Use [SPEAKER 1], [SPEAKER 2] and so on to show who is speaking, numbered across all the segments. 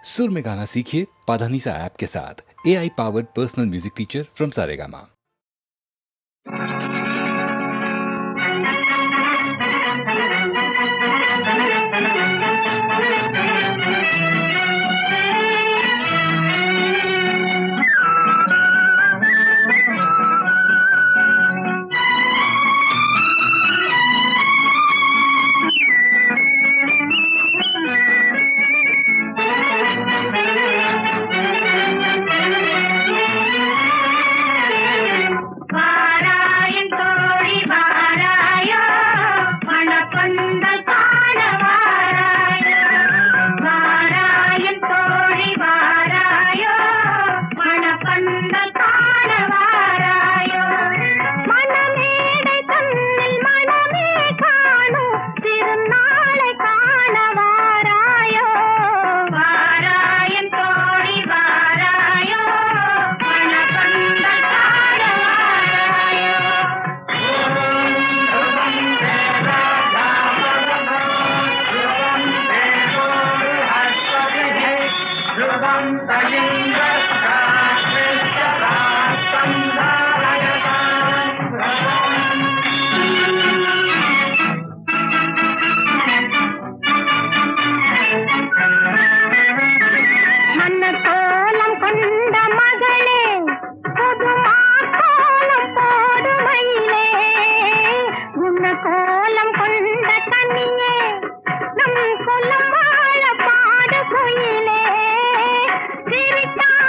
[SPEAKER 1] सुर में गाना सीखिए पाधानीसा ऐप के साथ। AI powered personal music teacher from Saregama.
[SPEAKER 2] பாடு குயிலே சிரித்தா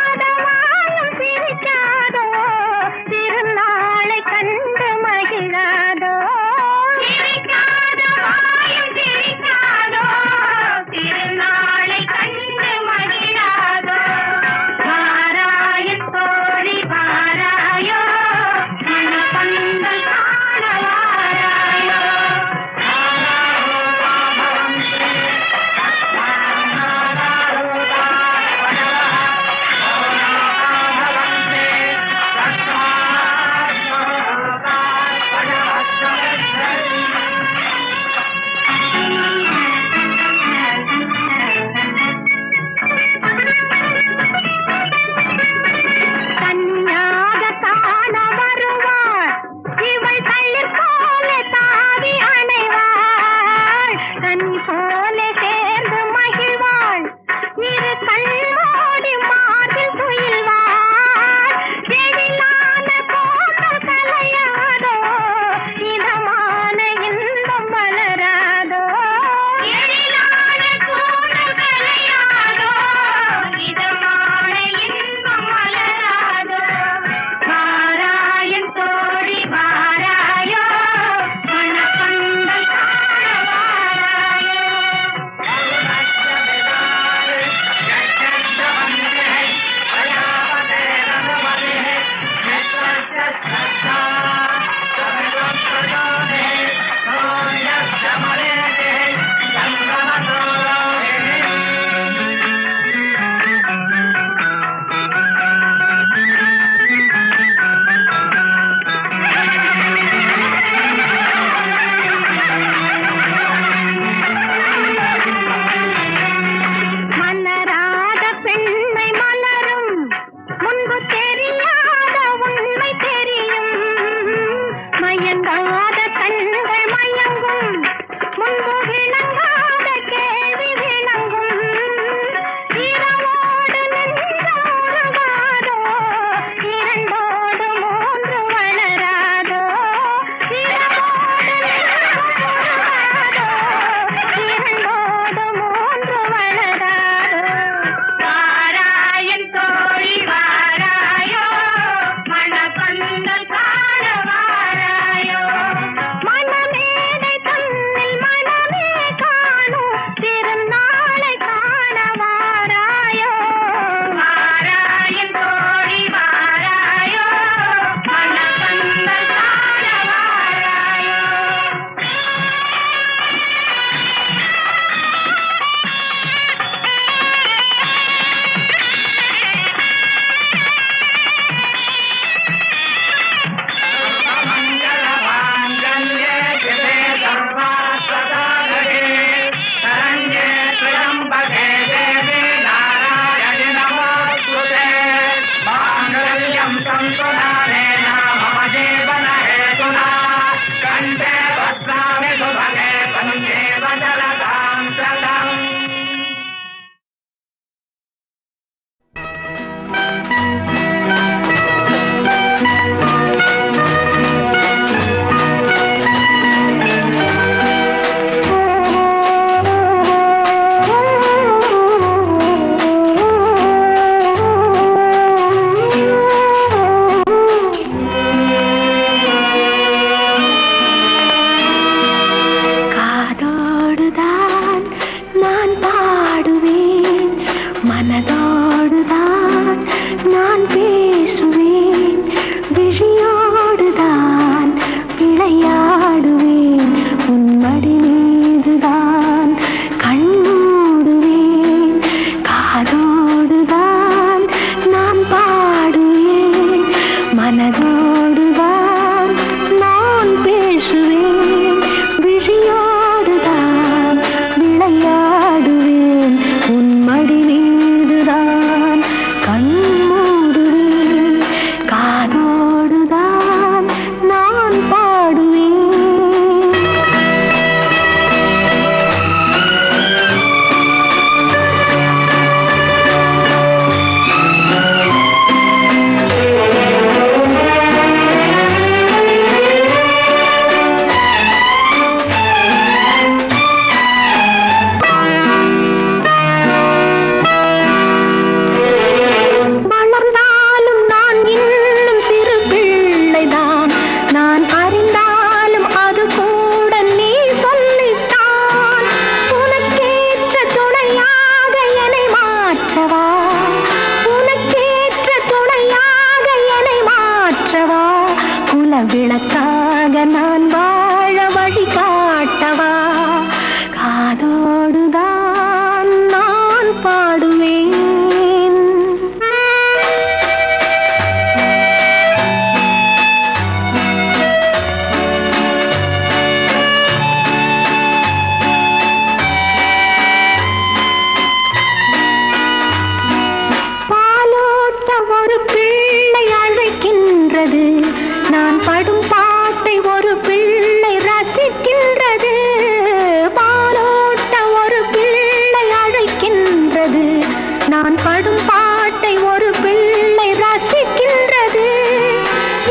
[SPEAKER 2] நான் படும் பாட்டை ஒரு பிள்ளை ரசிக்கின்றது.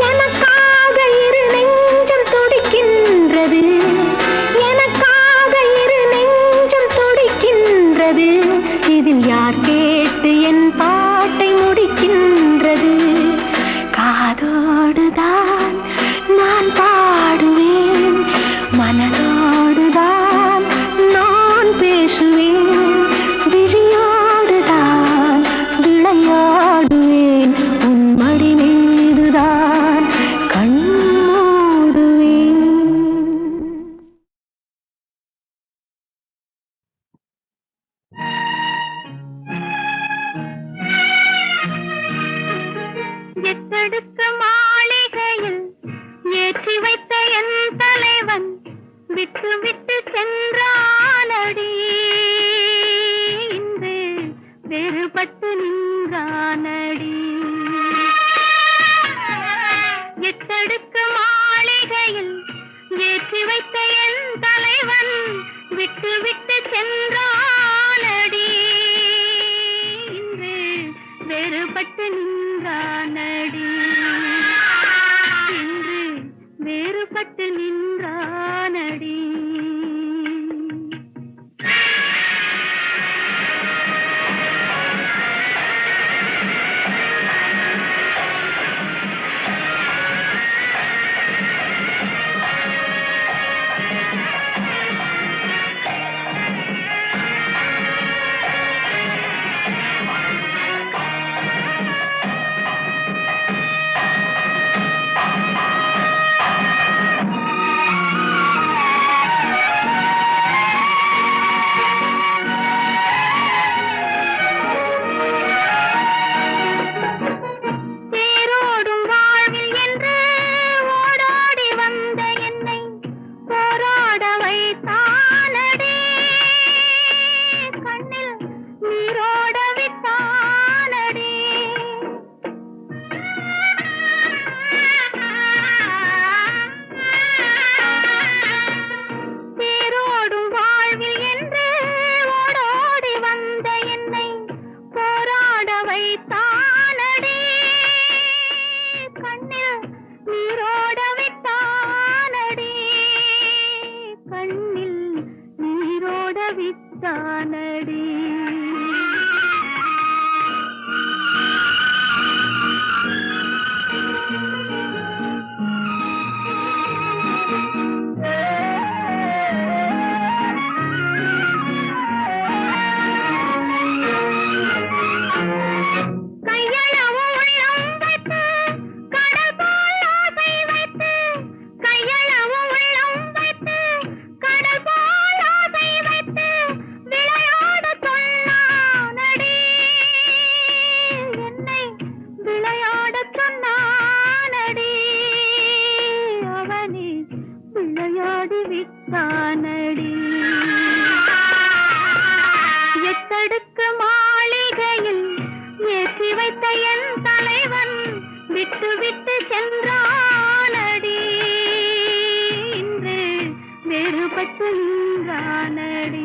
[SPEAKER 2] எனக்காக இரு நெஞ்சம் துடிக்கின்றது. எனக்காக இரு நெஞ்சம் துடிக்கின்றது. இதில் யார் கேட்டு என் பாட்டை முடிக்கின்றது? காதோடுதான் நான் பாடுவேன், மனதோடுதான் நான் பேசுவேன், விழியோடுதான் விளையாடுவேன், உன் மடி மீதுதான் கண் மூடுவேன். எத்தடுக்க மாளிகையில் ஏற்றி வைத்த என் தலைவன் விட்டு விட்டு சென்றானடி. இன்று வேறுபட்டு நின்றானடி. எத்தடுக்க மாளிகையில் ஏற்றி வைத்த என் தலைவன் விட்டு விட்டு சென்றானடி. இன்று வேறுபட்டு நின்றானடி. இன்று வேறுபட்டு நின்றானடி. தேரோடும் வாழ்வில் என்று ஓடோடி வந்த என்னை போராட வைத்தானடி. கண்ணில் நீரோட விட்டானடி. தேரோடும் வாழ்வில் என்று ஓடோடி வந்த என்னை போராட வைத்தானடி. கண்ணில் நீரோட விட்டானடி. கண்ணில் நீரோட விட்டானடி. கையளவு உள்ளம் வைத்து கடல் போல் ஆசை வைத்து. கையளவு உள்ளம் வைத்து கடல் போல் ஆசை வைத்து விளையாட சொன்னானடி. என்னை விளையாட சொன்னானடி. அவனே விளையாடி விட்டானடி. எத்தடுக்கு மாளிகையில் ஏற்றி வைத்த என் தலைவன் விட்டு விட்டு சென்றானடி. இன்று வேறுபட்டு நின்றானடி.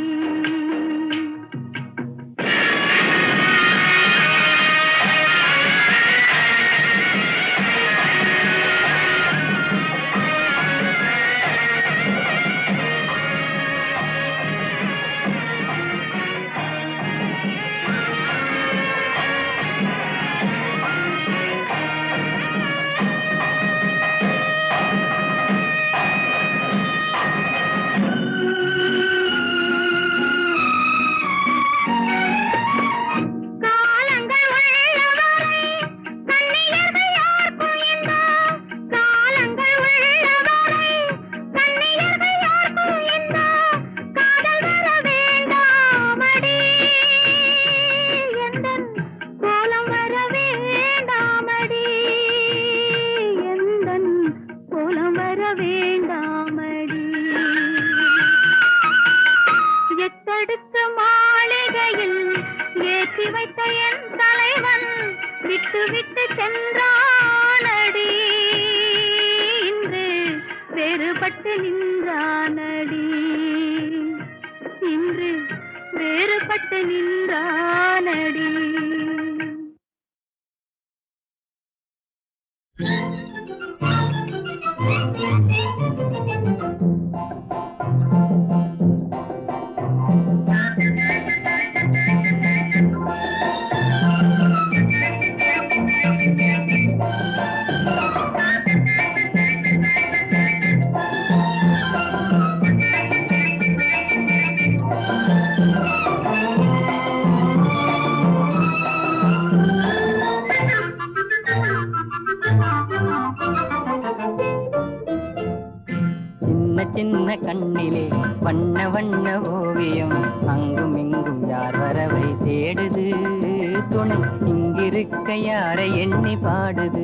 [SPEAKER 2] விட்டு விட்டு சென்றானடி, இன்று வேறுபட்டு நின்றானடி, இன்று வேறுபட்டு நின்றானடி.
[SPEAKER 3] துணை இங்கிருக்க யாரை எண்ணி பாடுது.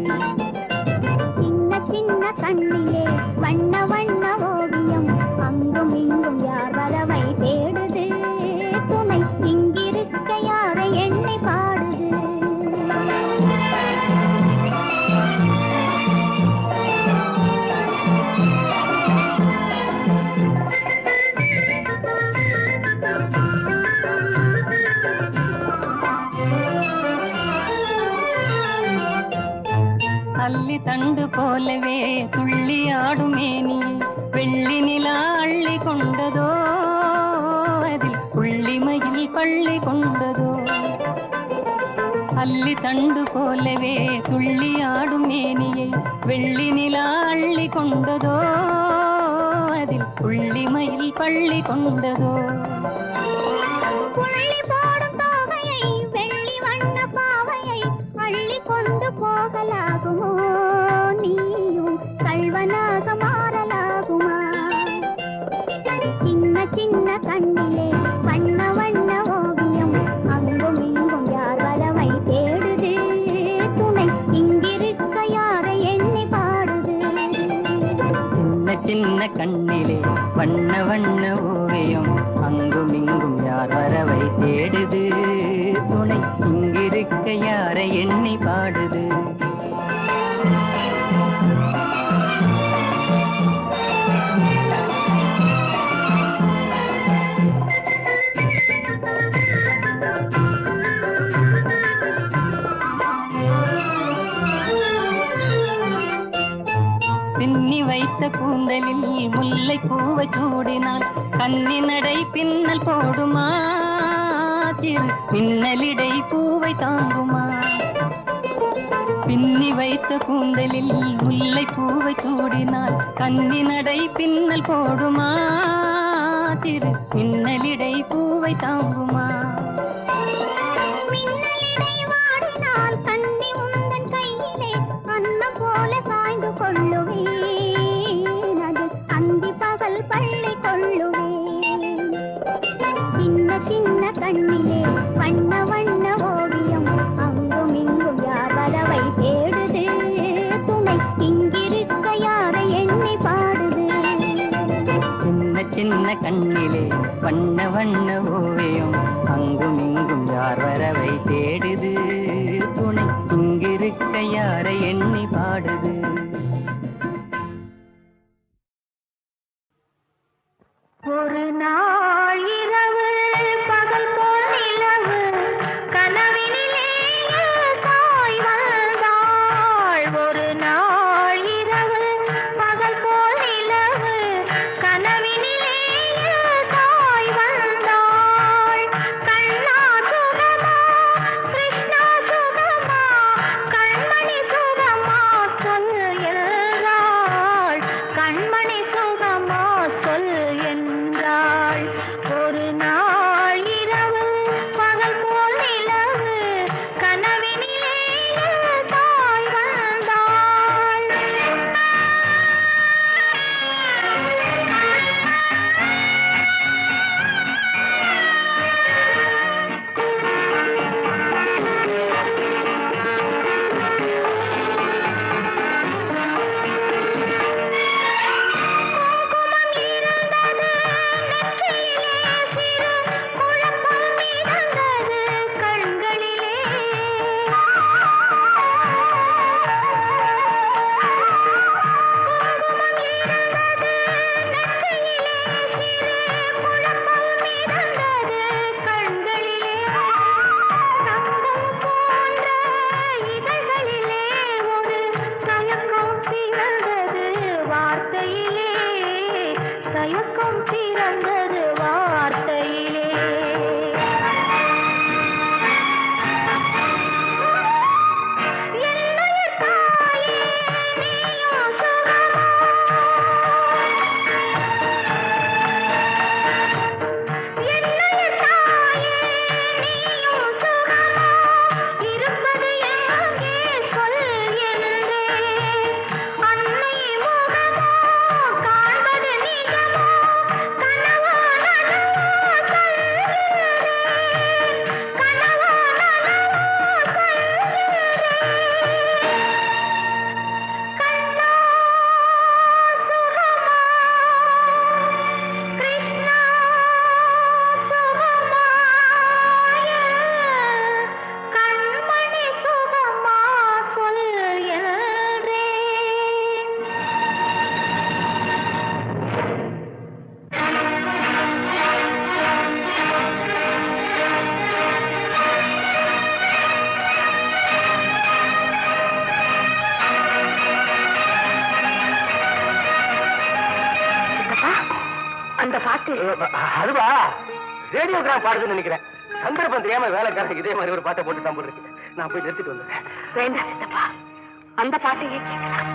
[SPEAKER 2] சின்ன சின்ன கண்ணிலே வண்ண வண்ண ஓவியம் அங்கும் இங்கும் யார் வரவை தேடுது. துணை இங்கிருக்க யாரை எண்ணி பாடுது.
[SPEAKER 3] அல்லி தண்டு போலவே துள்ளி ஆடுமேனி வெள்ளி நிலா அள்ளி கொண்டதோ அதில் புள்ளிமையில் பள்ளி கொண்டதோ. அல்லி தண்டு போலவே துள்ளி ஆடுமேனியை வெள்ளி நிலா அள்ளி கொண்டதோ அதில் புள்ளிமையில் பள்ளி கொண்டதோ.
[SPEAKER 2] புள்ளி போடும் தோகையை வெள்ளி வண்ண பாவையை அள்ளி கொண்டு போகலாகுமோ? நீயும் கள்வனாக மாறலாகுமா? சின்ன சின்ன கண்ணிலே வண்ண வண்ண ஓவியம் அங்கும் இங்கும் யார் வரவை தேடுது. துணை இங்கிருக்க யாரை எண்ணி பாடுது.
[SPEAKER 3] சின்ன சின்ன கண்ணிலே வண்ண வண்ண ஓவியம் அங்கும் இங்கும் யார் வரவை தேடுது. துணை இங்கிருக்க யாரை எண்ணி பாடுது. பின்னி வைத்த கூந்தலில் முல்லை பூவை சூடினால் கன்னி நடை பின்னல் போடுமா? சிறு பின்னலிடை பூவை தாங்குமா? பின்னி வைத்த கூந்தலில் முல்லை பூவை சூடினால் கன்னி நடை பின்னல் போடுமா? சிறு பின்னலிடை பூவை தாங்குமா?
[SPEAKER 2] மின்னலிடை வாடினால் கன்னி உந்தன் கையிலே அன்னம் போல சாய்ந்து கொள்ளுவேன். அது அந்தி பகல் பள்ளி கொள்ளுவேன். சின்ன சின்ன கண்ணிலே வண்ண வண்ண ஓவியம் அங்கும் இங்கும் யார் வரவை தேடுது. துணை இங்கிருக்க யாரை எண்ணி பாடுது.
[SPEAKER 3] சின்ன சின்ன கண்ணிலே வண்ண வண்ண ஓவியம்
[SPEAKER 4] அதுவா ரேடியோகிராம் பாடுதுன்னு நினைக்கிறேன். சந்தர்ப்பம் தெரியாம வேலைக்காரங்க இதே மாதிரி ஒரு பாட்டை போட்டு தான் போட்டுருக்கு. நான் போய் நிறுத்திட்டு வந்துடுறேன்.
[SPEAKER 5] வேண்டாம் சித்தப்பா, அந்த பாட்டையே கேட்கலாம்.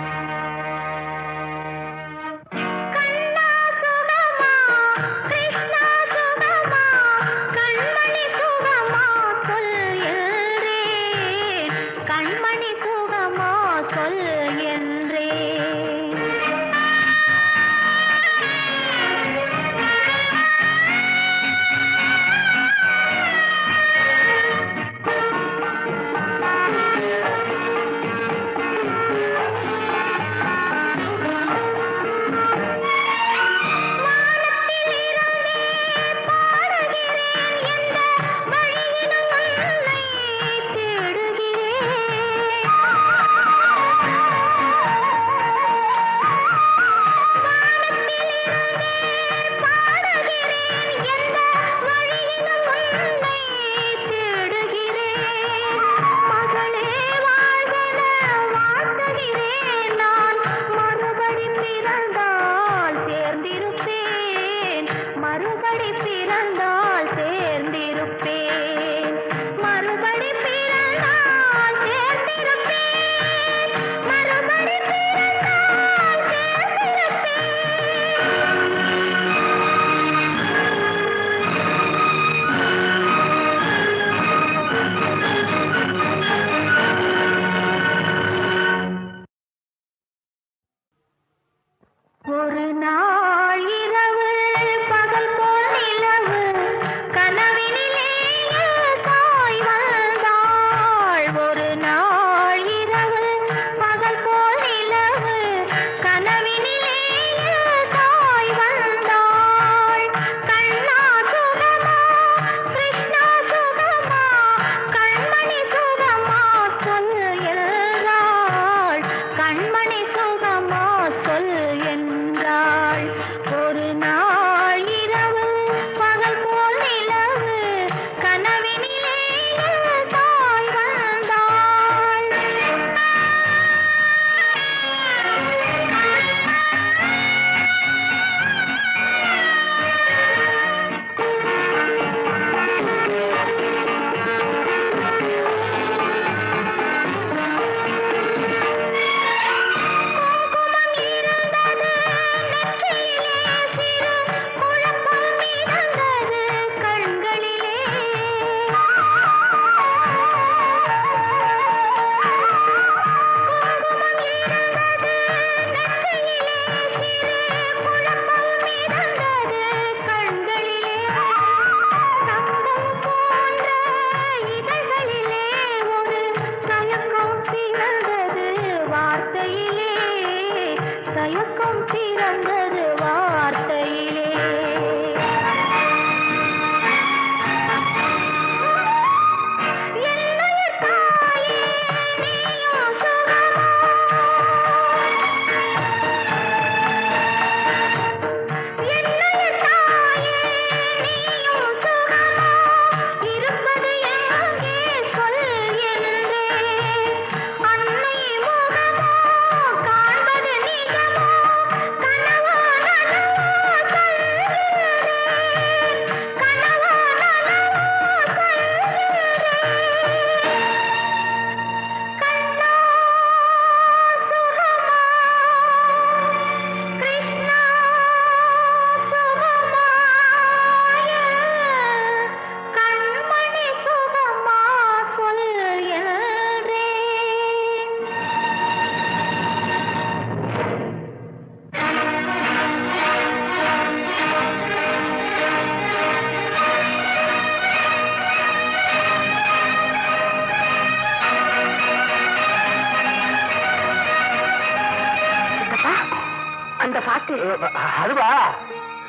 [SPEAKER 4] அதுவா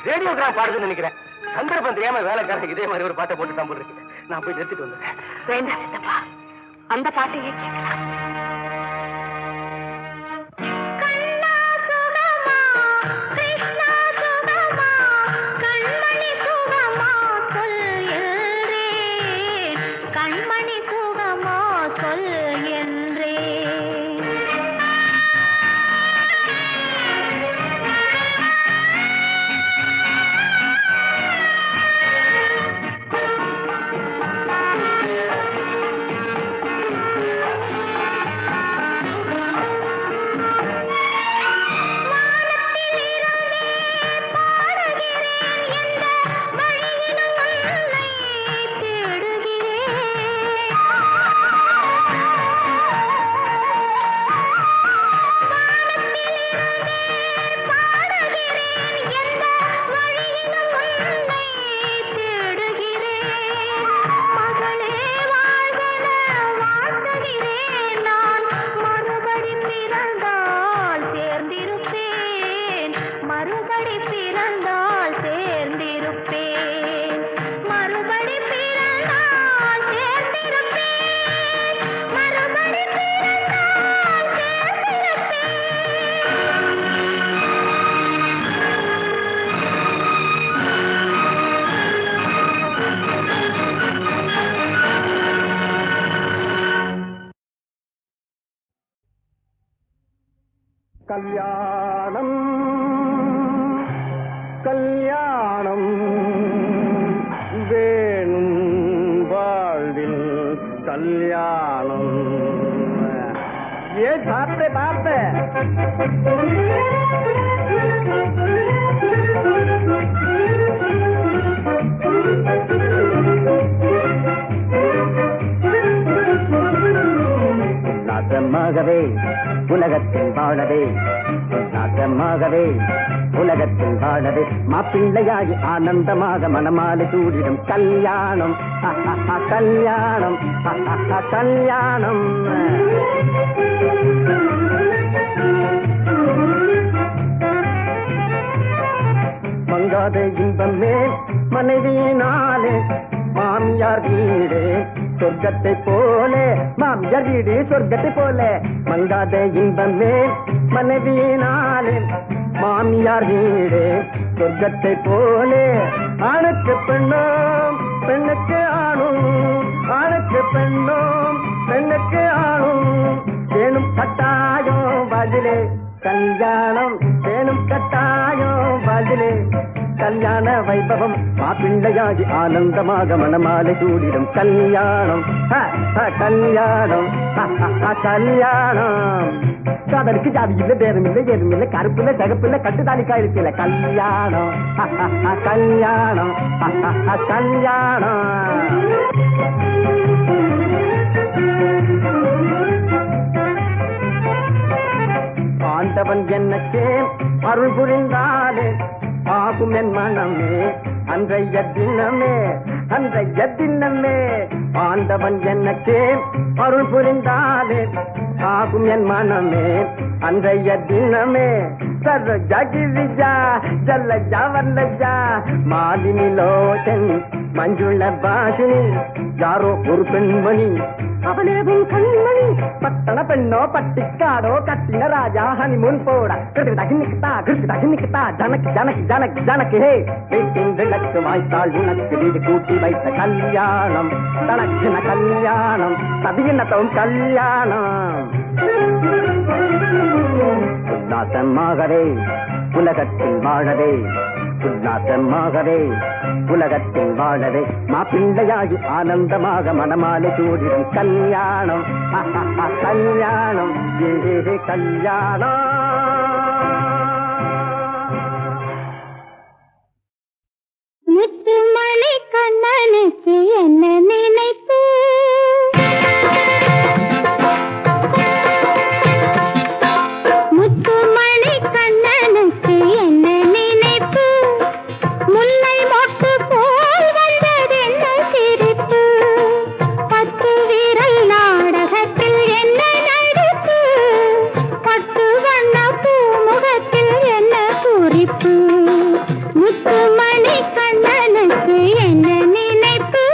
[SPEAKER 4] ரேடியோகிராம் பாடுதுன்னு நினைக்கிறேன். சந்தர்ப்பம் தெரியாம வேலைக்காரங்க இதே மாதிரி ஒரு பாட்டை போட்டு தான் போட்டுருக்கு. நான் போய் நிறுத்திட்டு வந்துடுறேன்.
[SPEAKER 5] வேண்டாம் சித்தப்பா, அந்த பாட்டையே கேட்கலாம்.
[SPEAKER 6] கல்யாணம் கல்யாணம் வேணும் வாழ்வில் கல்யாணம். ஏன் பார்த்த நாசமாகவே உலகத்தில் வாழவே, நாசமாகவே உலகத்தில் வாழவே, மாப்பிள்ளையாகி ஆனந்தமாக மணமாலை சூடிடும் கல்யாணம் கல்யாணம் கல்யாணம். மங்காத இன்பமே மனைவியினாலே மாமியார் வீடு சொர்க்கத்தை போல, மாமியார் வீடு சொர்க்கத்தை போல. மங்காத இன்பமே மனைவியினாலே மாமியார் வீடு சொர்க்கத்தை போல. ஆணுக்கு பெண்ணோம் பெண்ணுக்கு ஆணும், ஆணுக்கு பெண்ணோம் பெண்ணுக்கு ஆணும். வேணும் கட்டாயம் பதிலே கல்யாணம், வேணும் கட்டாயம் பதிலே கல்யாண வைபவம். மாப்பிள்ளையாகி ஆனந்தமாக மணமாலை சூடிடும் கல்யாணம் கல்யாணம் கல்யாணம். காதலுக்கு ஜாதி இல்லை, பேரும் இல்லை, ஏதும் இல்லை, கருப்பு இல்லை, தகப்பு இல்லை, கட்டுத்தாலிக்கா இருக்கல. கல்யாணம் கல்யாணம் கல்யாணம். ஆண்டவன் என்னக்கே அருள் புரிந்தாலே ஆகும் என் மனமே அன்றைய தினமே, அன்றைய தினமே. ஆண்டவன் என்னக்கே அருள் புரிந்தாலே ஆகும் என் மனமே அன்றைய தினமே. சர்வ ஜகிரிஜா ஜல்ல ஜவல்லஜா மாலினி லோச்சன் மஞ்சுள பாஷினி யாரோ ஒரு பெண்மணி அவளேவும் கண்மணி. பட்டண பெண்ணோ பட்டிக்காடோ கட்டின ராஜா ஹனிமூன் போட கிருதகினிக்குதா கிருதகினிக்குதா ஜனக்கு ஜனக்கு ஜனக்கு ஜனக்கு. ஹே வீட்டின் விளக்கு வாய்த்தாள் உனக்கு வீடு கூட்டி வைத்த கல்யாணம் தனக்கின கல்யாணம் தவியினத்தவும் கல்யாணம். உல்லாசமாகவே உலகத்தில் வாழவே, உல்லாசமாகவே உலகத்தில் வாழவே, மாப்பிள்ளையாகி ஆனந்தமாக மணமாலை சூடிடும் கல்யாணம் கல்யாணம் கல்யாணம்.
[SPEAKER 2] முத்துமணி கண்ணனுக்கு என்ன நினைப்பு, முத்துமணி கண்ணனுக்கு என்ன நினைப்பு, முல்லை மொட்டு போல் வந்ததென்ன சிரிப்பு, 10 விரல் நாடகத்தில் என்ன நடிப்பு, 10 வண்ண பூமுகத்தில் என்ன குறிப்பு, முத்துமணி கண்ணனுக்கு என்ன நினைப்பு.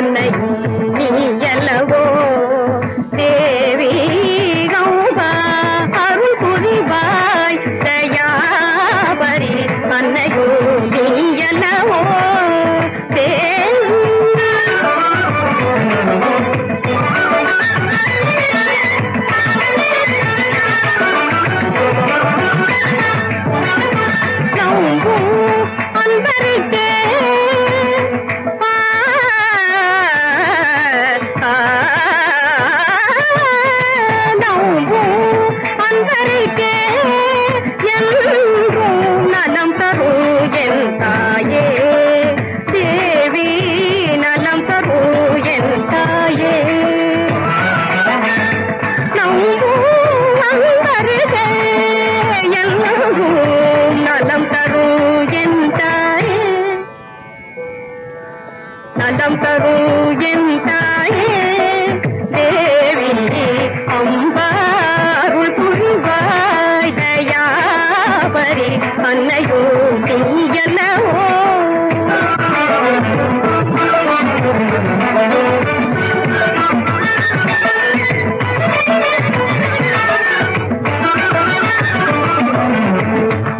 [SPEAKER 2] அன்னையும் நீ அல்லவோ தேவி கௌபா அருள் புரிவாய் தயாபரி அன்னையும் நீ அல்லவோ நலம் தரும் என் தாயே தேவி அம்பாருள் புரிவாய் தயாபரி அன்னையோ நீயல்லவோ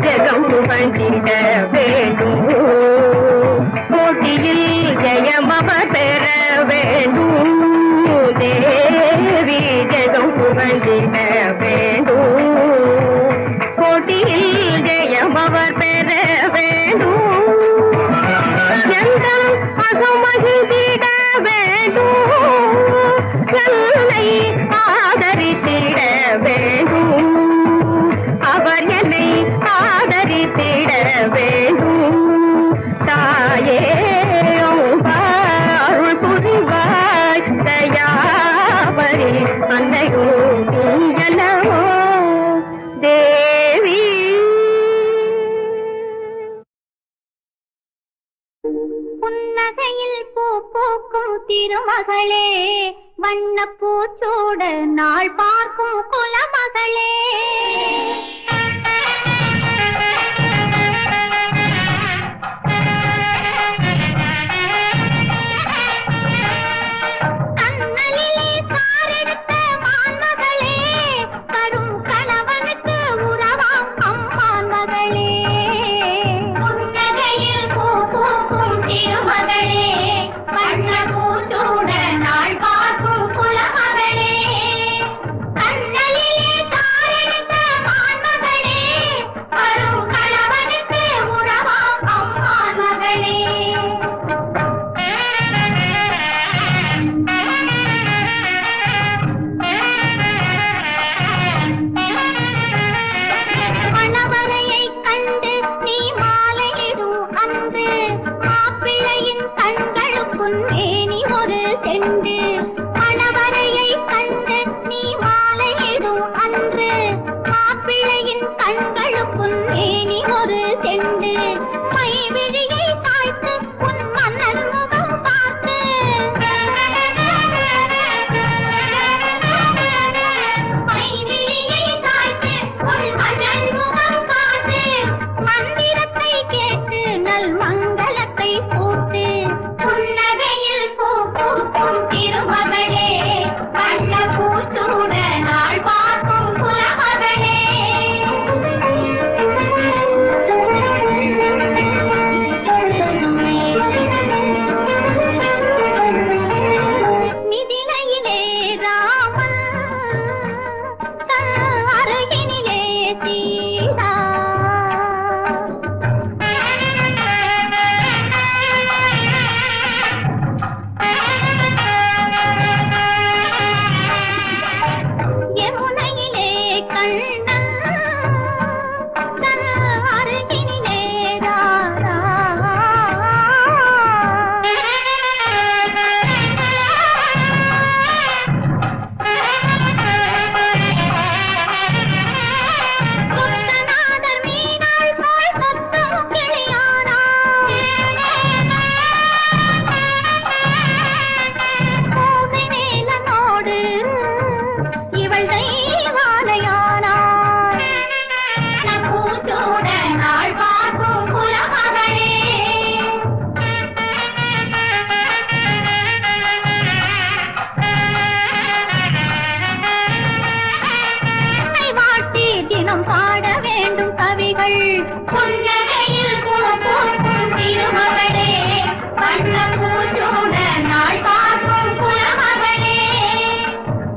[SPEAKER 2] ஜெகம் வந்திட வேண்டும் போட்டியில் ஜெயமவர் பெற வேண்டும் தேவி ஜெகம் புகழ்ந்திட வேண்டும் போட்டியில் ஜெயமவர் பெற வேண்டும் எங்கள் அகமகிழ்ந்திட வேண்டும் என்னை ஆதரித்திட வேண்டும் அவர் என்னை ஆதரித்திட வேண்டும் தாயே அருள் புரிவாய் தயாபரி அன்னையோ நீயல்லவோ தேவி
[SPEAKER 7] புன்னகையில் பூ பூக்கும் திருமகளே வண்ணப்பூச்சோடு நாள் பார்க்கும் குலமகளே
[SPEAKER 2] மான்மகளே
[SPEAKER 7] புன்னகையில் பூ பூக்கும் திருமகளே வண்ண பூச்சூட நாள் பார்க்கும் குலமகளே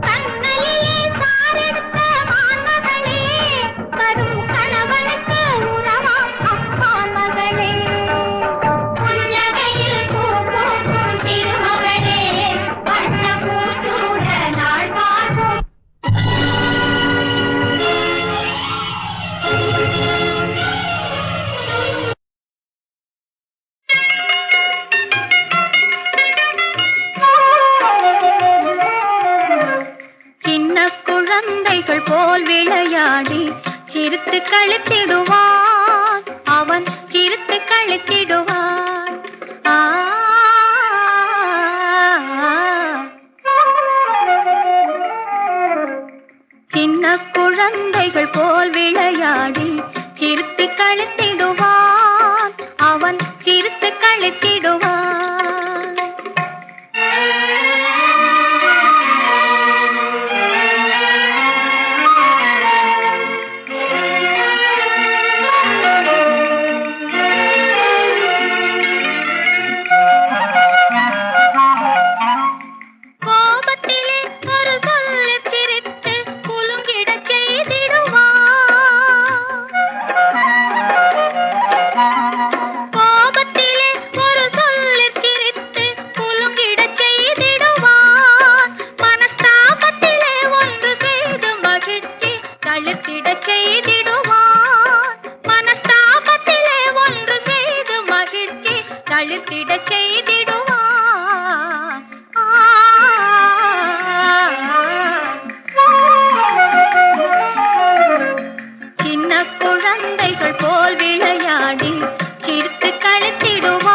[SPEAKER 7] கண்ணலிலே சாரெடுத்த மான்மகளே வரும் கணவனுக்கு உறவாம் அம்மான் மகளே புன்னகையில் பூ பூக்கும் திருமகளே வண்ண பூச்சூட நாள் பார்க்கும் சின்ன குழந்தைகள் போல் விளையாடி சிரித்து கழித்திடுவான் அவன் சிரித்து கழித்திடுவான் ஆ சின்ன குழந்தைகள் போல் விளையாடி சிரித்து கழித்திடுவான் அவன் சிரித்து கழித்திடுவான் கோபத்திலே ஒரு சொல்லில் சிரித்து குலுங்கிடச் செய்திடுவான் கோபத்திலே ஒரு சொல்லில் சிரித்து குலுங்கிடச் செய்திடுவான் மனஸ்தாபத்திலே ஒன்று செய்து மகிழ்ச்சி தளிர்த்திடச் செய்திடுவான் மனஸ்தாபத்திலே ஒன்று செய்து மகிழ்ச்சி தளிர்த்திடச் செய்திடுவான் சின்ன குழந்தைகள் போல் விளையாடி சிரித்து கழித்திடுவான்